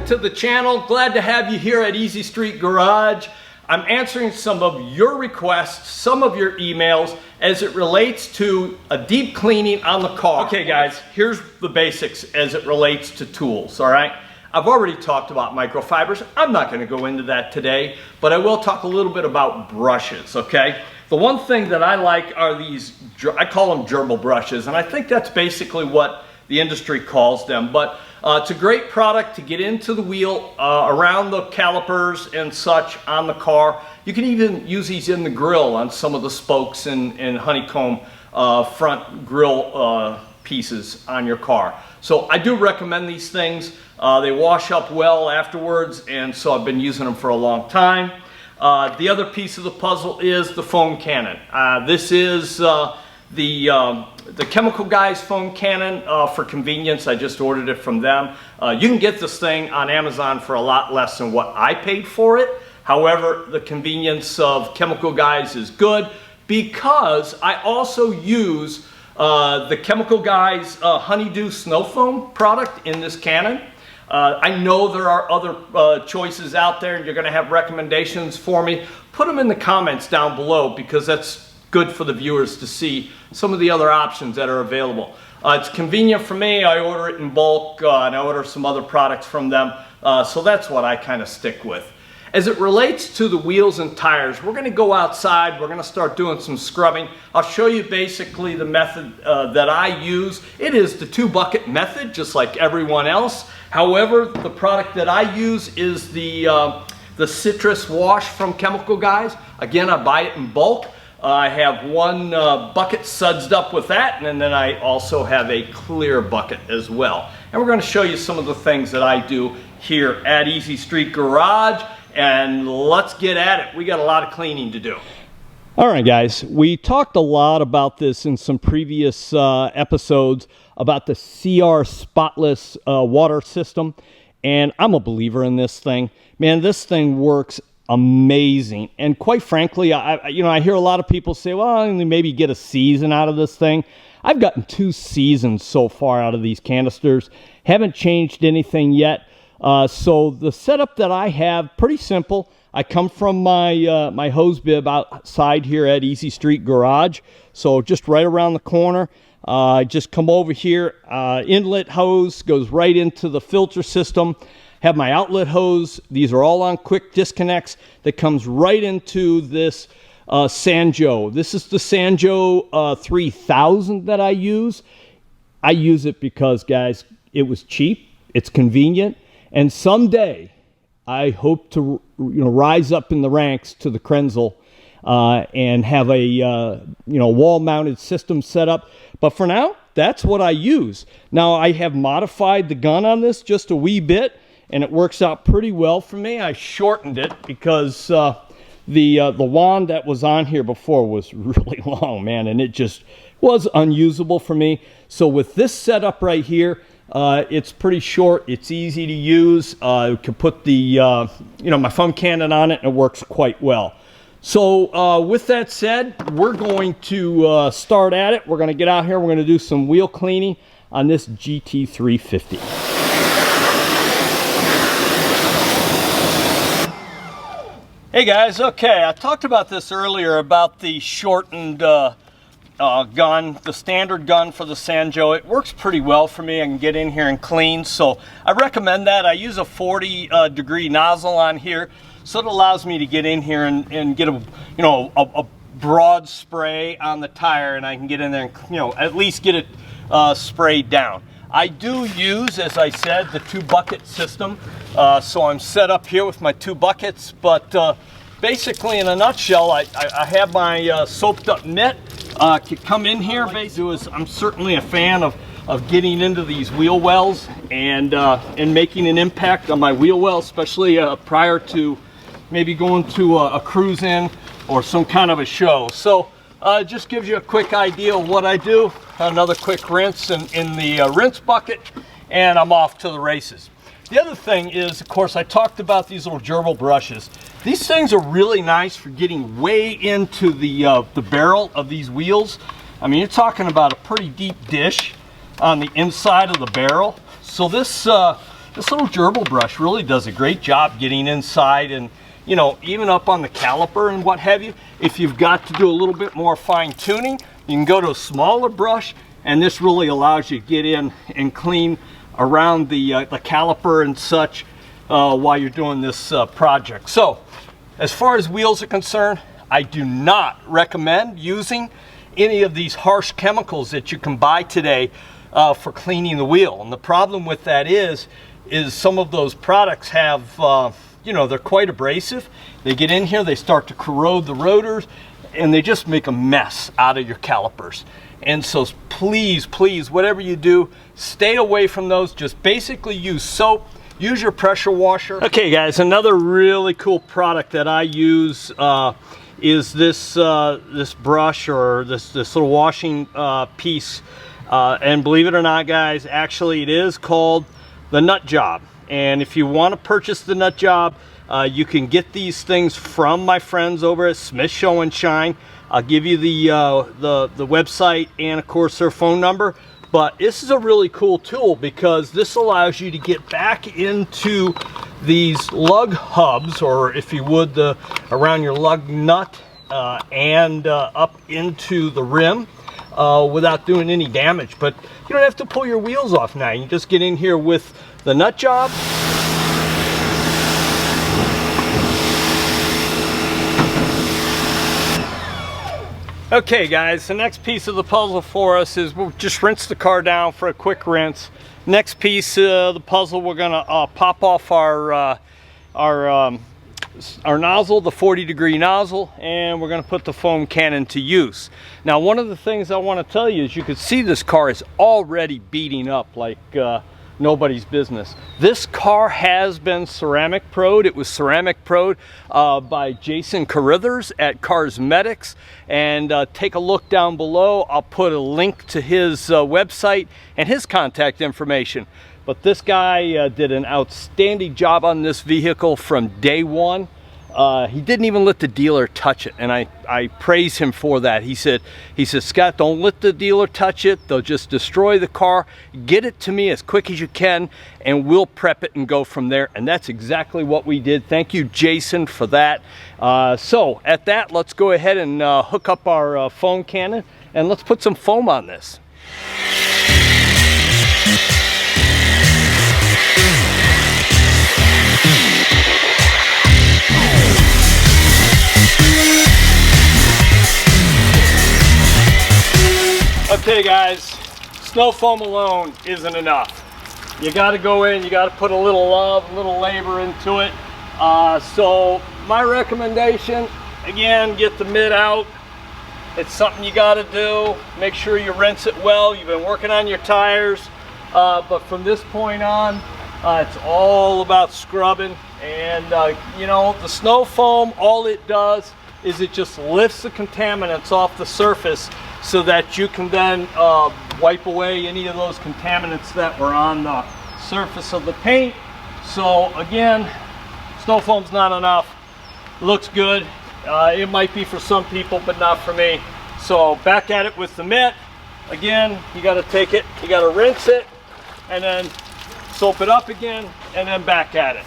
to the channel. Glad to have you here at Easy Street Garage. I'm answering some of your requests, some of your emails as it relates to a deep cleaning on the car. Okay guys, here's the basics as it relates to tools, all right? I've already talked about microfibers. I'm not going to go into that today, but I will talk a little bit about brushes, okay? The one thing that I like are these, I call them gerbil brushes, and I think that's basically what the industry calls them, but it's a great product to get into the wheel, around the calipers and such on the car. You can even use these in the grill on some of the spokes and honeycomb front grill pieces on your car. So I do recommend these things. They wash up well afterwards, and so I've been using them for a long time. The other piece of the puzzle is the foam cannon. This is the Chemical Guys foam cannon. For convenience, I just ordered it from them. You can get this thing on Amazon for a lot less than what I paid for it. However, the convenience of Chemical Guys is good because I also use the Chemical Guys Honeydew snow foam product in this cannon. I know there are other choices out there, and you're going to have recommendations for me. Put them in the comments down below because that's good for the viewers to see some of the other options that are available. It's convenient for me. I order it in bulk, and I order some other products from them, so that's what I kind of stick with. As it relates to the wheels and tires, we're going to go outside. We're going to start doing some scrubbing. I'll show you basically the method that I use. It is the 2-bucket method, just like everyone else. However, the product that I use is the citrus wash from Chemical Guys. Again, I buy it in bulk. I have one bucket sudsed up with that, and then I also have a clear bucket as well. And we're going to show you some of the things that I do here at Easy Street Garage, and let's get at it. We got a lot of cleaning to do. All right, guys, we talked a lot about this in some previous episodes about the CR spotless water system, and I'm a believer in this thing. Man, this thing works amazing. And quite frankly, I hear a lot of people say, well, I only maybe get a season out of this thing. I've gotten 2 seasons so far out of these canisters. Haven't changed anything yet. So the setup that I have, pretty simple. I come from my my hose bib outside here at Easy Street Garage. So just right around the corner. I just come over here. Inlet hose goes right into the filter system. Have my outlet hose. These are all on quick disconnects that comes right into this Sanjo. This is the Sanjo 3000 that I use. I use it because, guys, it was cheap, it's convenient, and someday I hope to rise up in the ranks to the Krenzel and have a wall-mounted system set up. But for now, that's what I use. Now I have modified the gun on this just a wee bit, and it works out pretty well for me. I shortened it because the wand that was on here before was really long, man, and it just was unusable for me. So with this setup right here, it's pretty short. It's easy to use. I can put the my foam cannon on it, and it works quite well. So with that said, we're going to start at it. We're going to get out here. We're going to do some wheel cleaning on this GT350. Hey guys, okay, I talked about this earlier about the shortened gun, the standard gun for the Sanjo. It works pretty well for me. I can get in here and clean, so I recommend that. I use a 40 degree nozzle on here, so it allows me to get in here and get a broad spray on the tire, and I can get in there and at least get it sprayed down. I do use, as I said, the 2-bucket system. So I'm set up here with my 2 buckets, but basically in a nutshell, I have my soaped up mitt. Can come in here. Basically, I'm certainly a fan of getting into these wheel wells and making an impact on my wheel well, especially prior to maybe going to a cruise in or some kind of a show. So it just gives you a quick idea of what I do. Another quick rinse in the rinse bucket, and I'm off to the races. The other thing is, of course, I talked about these little gerbil brushes. These things are really nice for getting way into the barrel of these wheels. I mean, you're talking about a pretty deep dish on the inside of the barrel. So this this little gerbil brush really does a great job getting inside and, you know, even up on the caliper and what have you. If you've got to do a little bit more fine tuning, you can go to a smaller brush, and this really allows you to get in and clean around the caliper and such while you're doing this project. So as far as wheels are concerned, I do not recommend using any of these harsh chemicals that you can buy today for cleaning the wheel. And the problem with that is some of those products have, you know, they're quite abrasive. They get in here, they start to corrode the rotors, and they just make a mess out of your calipers. And so please, please, whatever you do, stay away from those. Just basically use soap, use your pressure washer. Okay guys, another really cool product that I use is this this brush, or this little washing piece. And believe it or not guys, actually it is called the Nut Job. And if you want to purchase the Nut Job, you can get these things from my friends over at Smith Show and Shine. I'll give you the website and of course their phone number. But this is a really cool tool because this allows you to get back into these lug hubs, or if you would, around your lug nut and up into the rim without doing any damage. But you don't have to pull your wheels off now. You just get in here with the Nut Job. Okay guys, the next piece of the puzzle for us is we'll just rinse the car down for a quick rinse. Next piece of the puzzle, we're gonna pop off our nozzle, the 40-degree nozzle, and we're gonna put the foam cannon to use. Now one of the things I want to tell you is you can see this car is already beating up like nobody's business. This car has been ceramic pro'd. It was ceramic pro'd by Jason Carruthers at Carsmetics, and take a look down below. I'll put a link to his website and his contact information. But this guy did an outstanding job on this vehicle from day one. He didn't even let the dealer touch it, and I praise him for that. He said, Scott, don't let the dealer touch it. They'll just destroy the car. Get it to me as quick as you can, and we'll prep it and go from there. And that's exactly what we did. Thank you, Jason, for that. So at that, let's go ahead and hook up our foam cannon, and let's put some foam on this. Okay guys, snow foam alone isn't enough. You got to go in, you got to put a little love, a little labor into it. So my recommendation, again, get the mid out. It's something you got to do. Make sure you rinse it well. You've been working on your tires, but from this point on, it's all about scrubbing. And you know, the snow foam, all it does is it just lifts the contaminants off the surface, so that you can then wipe away any of those contaminants that were on the surface of the paint. So again, snow foam's not enough. It looks good. It might be for some people, but not for me. So back at it with the mitt. Again, you got to take it, you got to rinse it, and then soap it up again, and then back at it.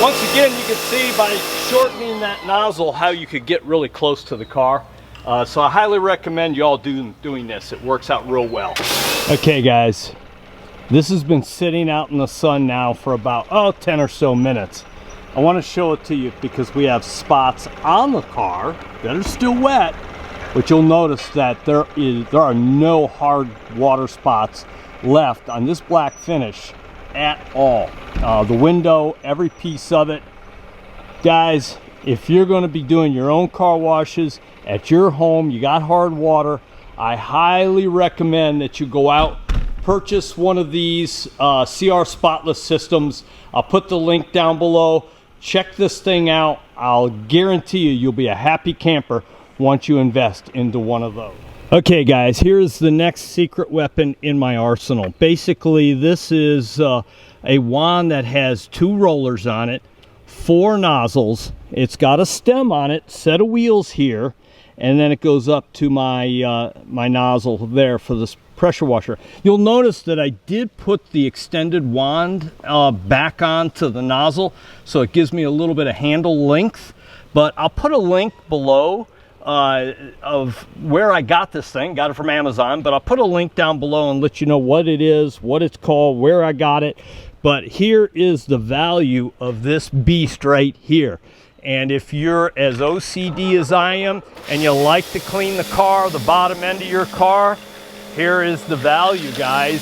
Once again, you can see by shortening that nozzle how you could get really close to the car. So I highly recommend you all doing this. It works out real well. Okay guys, this has been sitting out in the sun now for about 10 or so minutes. I want to show it to you because we have spots on the car that are still wet, but you'll notice that there are no hard water spots left on this black finish at all. The window, every piece of it. Guys, if you're going to be doing your own car washes at your home, you got hard water, I highly recommend that you go out, purchase one of these CR spotless systems. I'll put the link down below. Check this thing out. I'll guarantee you'll be a happy camper once you invest into one of those. Okay guys, here's the next secret weapon in my arsenal. Basically, this is a wand that has 2 rollers on it, 4 nozzles, it's got a stem on it, set of wheels here, and then it goes up to my my nozzle there for this pressure washer. You'll notice that I did put the extended wand back onto the nozzle, so it gives me a little bit of handle length. But I'll put a link below of where I got this thing. Got it from Amazon, but I'll put a link down below and let you know what it is, what it's called, where I got it. But here is the value of this beast right here. And if you're as OCD as I am and you like to clean the car, the bottom end of your car, here is the value, guys.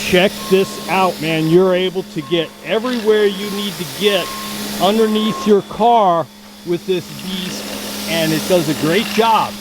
Check this out, man. You're able to get everywhere you need to get underneath your car with this beast, and it does a great job.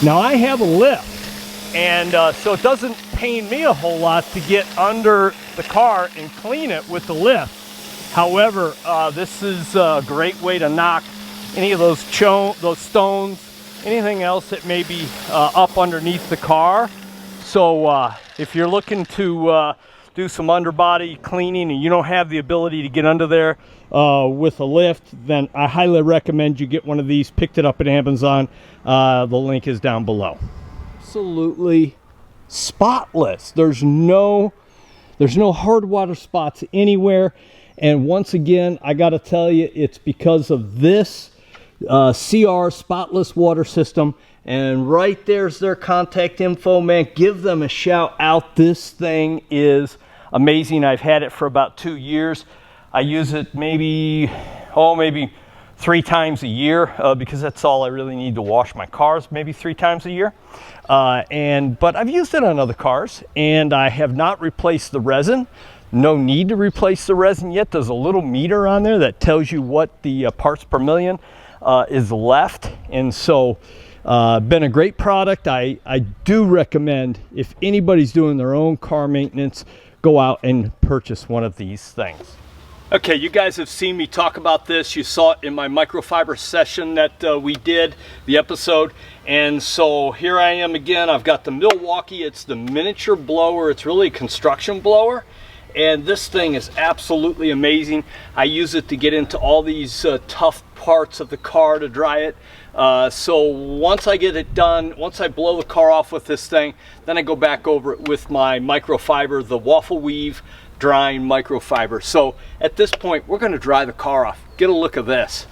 Now I have a lift, and so it doesn't pain me a whole lot to get under the car and clean it with the lift. However, this is a great way to knock any of those stones, anything else that may be up underneath the car. So if you're looking to do some underbody cleaning and you don't have the ability to get under there with a lift, then I highly recommend you get one of these. Picked it up at Amazon. The link is down below. Absolutely spotless. There's no hard water spots anywhere. And once again, I got to tell you, it's because of this CR spotless water system. And right there's their contact info, man. Give them a shout out. This thing is amazing. I've had it for about 2 years. I use it maybe 3 times a year because that's all I really need to wash my cars, maybe 3 times a year. But I've used it on other cars, and I have not replaced the resin. No need to replace the resin yet. There's a little meter on there that tells you what the parts per million is left. And so been a great product. I do recommend, if anybody's doing their own car maintenance, go out and purchase one of these things. Okay, you guys have seen me talk about this. You saw it in my microfiber session that we did, the episode. And so here I am again. I've got the Milwaukee. It's the miniature blower. It's really a construction blower. And this thing is absolutely amazing. I use it to get into all these tough parts of the car to dry it. So once I get it done, once I blow the car off with this thing, then I go back over it with my microfiber, the waffle weave drying microfiber. So at this point, we're going to dry the car off. Get a look at this.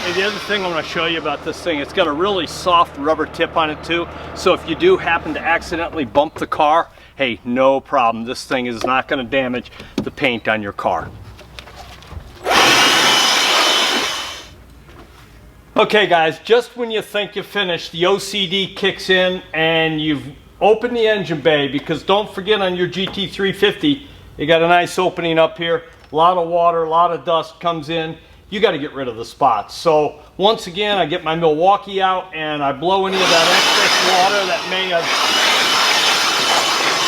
And the other thing I'm going to show you about this thing, it's got a really soft rubber tip on it too. So if you do happen to accidentally bump the car, hey, no problem. This thing is not going to damage the paint on your car. Okay guys, just when you think you're finished, the OCD kicks in and you've opened the engine bay, because don't forget on your GT350, you got a nice opening up here. A lot of water, a lot of dust comes in. You got to get rid of the spots. So once again, I get my Milwaukee out and I blow any of that excess water that may have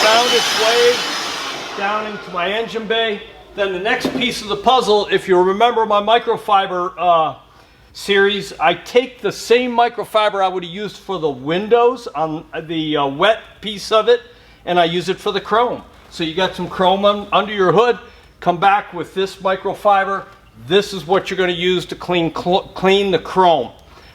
found its way down into my engine bay. Then the next piece of the puzzle, if you remember my microfiber series, I take the same microfiber I would have used for the windows on the wet piece of it, and I use it for the chrome. So you got some chrome under your hood, come back with this microfiber. This is what you're going to use to clean the chrome.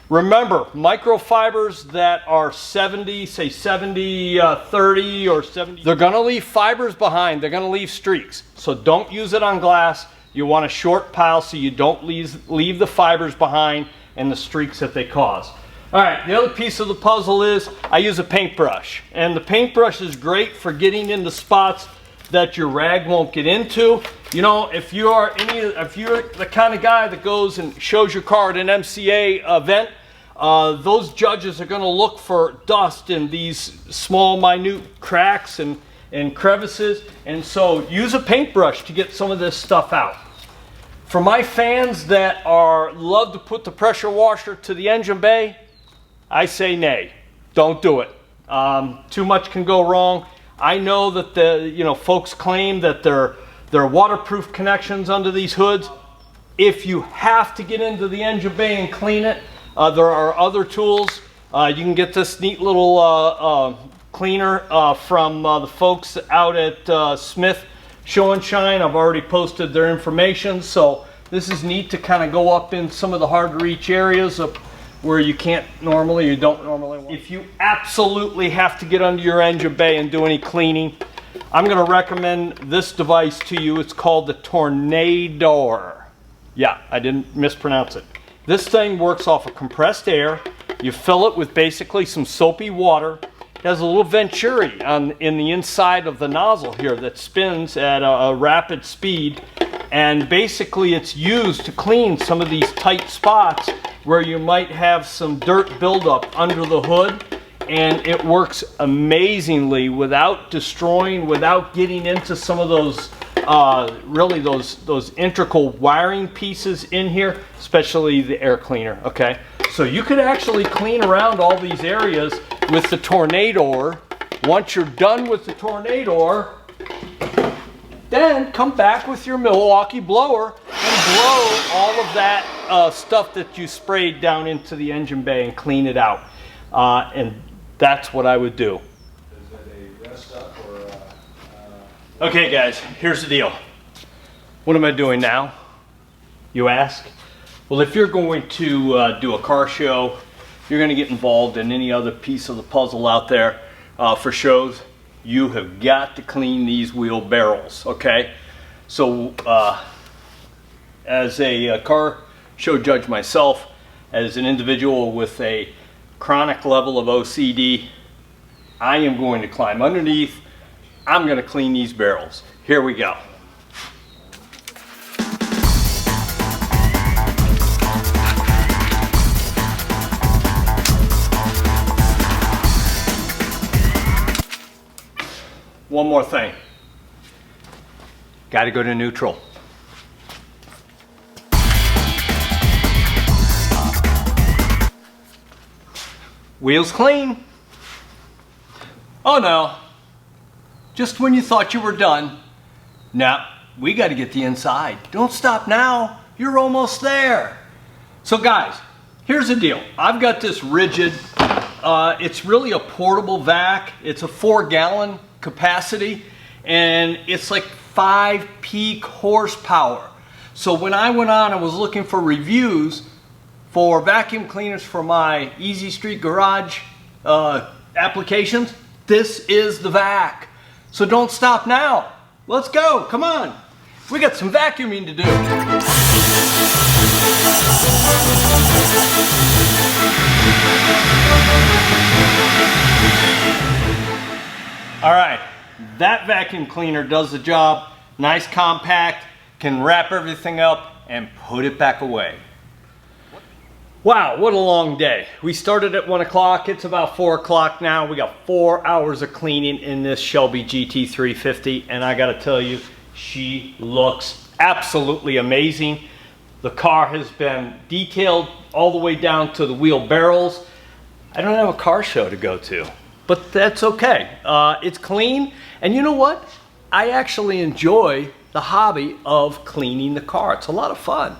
Remember, microfibers that are 70, say 70, 30 or 70, they're going to leave fibers behind. They're going to leave streaks. So don't use it on glass. You want a short pile so you don't leave the fibers behind and the streaks that they cause. All right, the other piece of the puzzle is I use a paintbrush. And the paintbrush is great for getting into spots that your rag won't get into. You know, if you're the kind of guy that goes and shows your car at an MCA event, those judges are going to look for dust in these small, minute cracks and crevices. And so use a paintbrush to get some of this stuff out. For my fans that love to put the pressure washer to the engine bay, I say nay. Don't do it. Too much can go wrong. I know that folks claim that there are waterproof connections under these hoods. If you have to get into the engine bay and clean it, there are other tools. You can get this neat little cleaner from the folks out at Smith Show and Shine. I've already posted their information, so this is neat to kind of go up in some of the hard to reach areas of where you don't normally want. If you absolutely have to get under your engine bay and do any cleaning, I'm going to recommend this device to you. It's called the TORNADOR. Yeah, I didn't mispronounce it. This thing works off of compressed air. You fill it with basically some soapy water. It has a little venturi in the inside of the nozzle here that spins at a rapid speed. And basically it's used to clean some of these tight spots where you might have some dirt buildup under the hood. And it works amazingly without destroying, without getting into some of those really those integral wiring pieces in here, especially the air cleaner. Okay, so you could actually clean around all these areas with the TORNADOR. Once you're done with the TORNADOR, then come back with your Milwaukee blower and blow all of that stuff that you sprayed down into the engine bay and clean it out. And that's what I would do. Is it a rest up or Okay guys, here's the deal. What am I doing now, you ask? Well, if you're going to do a car show, you're going to get involved in any other piece of the puzzle out there for shows, you have got to clean these wheel barrels, okay? So as a car show judge myself, as an individual with a chronic level of OCD, I am going to climb underneath. I'm going to clean these barrels. Here we go. One more thing. Got to go to neutral. Wheels clean. Oh no. Just when you thought you were done. Now, we got to get the inside. Don't stop now. You're almost there. So guys, here's the deal. I've got this rigid, it's really a portable vac. It's a 4-gallon capacity and it's like 5 peak horsepower. So when I went on and was looking for reviews for vacuum cleaners for my EasyStreetGarage applications, this is the vac. So don't stop now. Let's go, come on. We got some vacuuming to do. All right, that vacuum cleaner does the job. Nice, compact, can wrap everything up and put it back away. Wow, what a long day. We started at 1 o'clock, it's about 4 o'clock now. We got 4 hours of cleaning in this Shelby GT350, and I gotta tell you, she looks absolutely amazing. The car has been detailed all the way down to the wheel barrels. I don't have a car show to go to, but that's okay. It's clean, and you know what? I actually enjoy the hobby of cleaning the car. It's a lot of fun.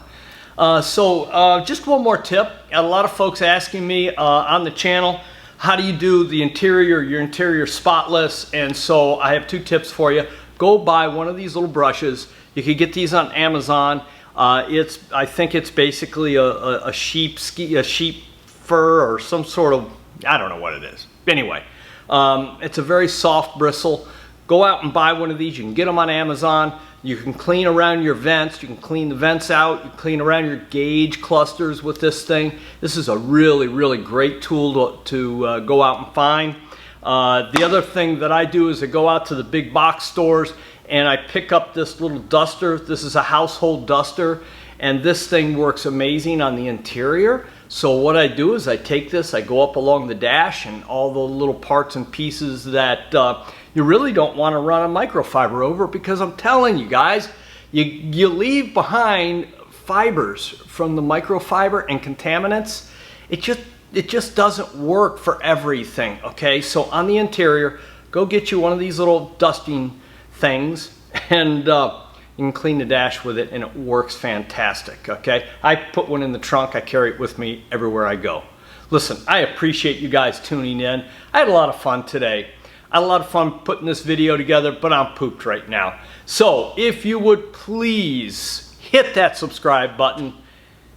Just one more tip. Got a lot of folks asking me on the channel, how do you do the interior, your interior spotless? And so I have 2 tips for you. Go buy one of these little brushes. You can get these on Amazon. I think it's basically a sheep fur or some sort of, I don't know what it is. Anyway, it's a very soft bristle. Go out and buy one of these. You can get them on Amazon. You can clean around your vents. You can clean the vents out. You can clean around your gauge clusters with this thing. This is a really, really great tool to go out and find. The other thing that I do is I go out to the big box stores and I pick up this little duster. This is a household duster, and this thing works amazing on the interior. So what I do is I take this, I go up along the dash and all the little parts and pieces that you really don't want to run a microfiber over, because I'm telling you guys, you leave behind fibers from the microfiber and contaminants. It just doesn't work for everything, okay? So on the interior, go get you one of these little dusting things, and you can clean the dash with it, and it works fantastic, okay? I put one in the trunk. I carry it with me everywhere I go. Listen, I appreciate you guys tuning in. I had a lot of fun today. I had a lot of fun putting this video together, but I'm pooped right now. So if you would please hit that subscribe button,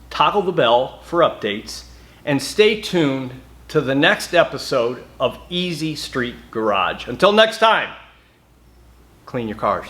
toggle the bell for updates, and stay tuned to the next episode of Easy Street Garage. Until next time, clean your cars.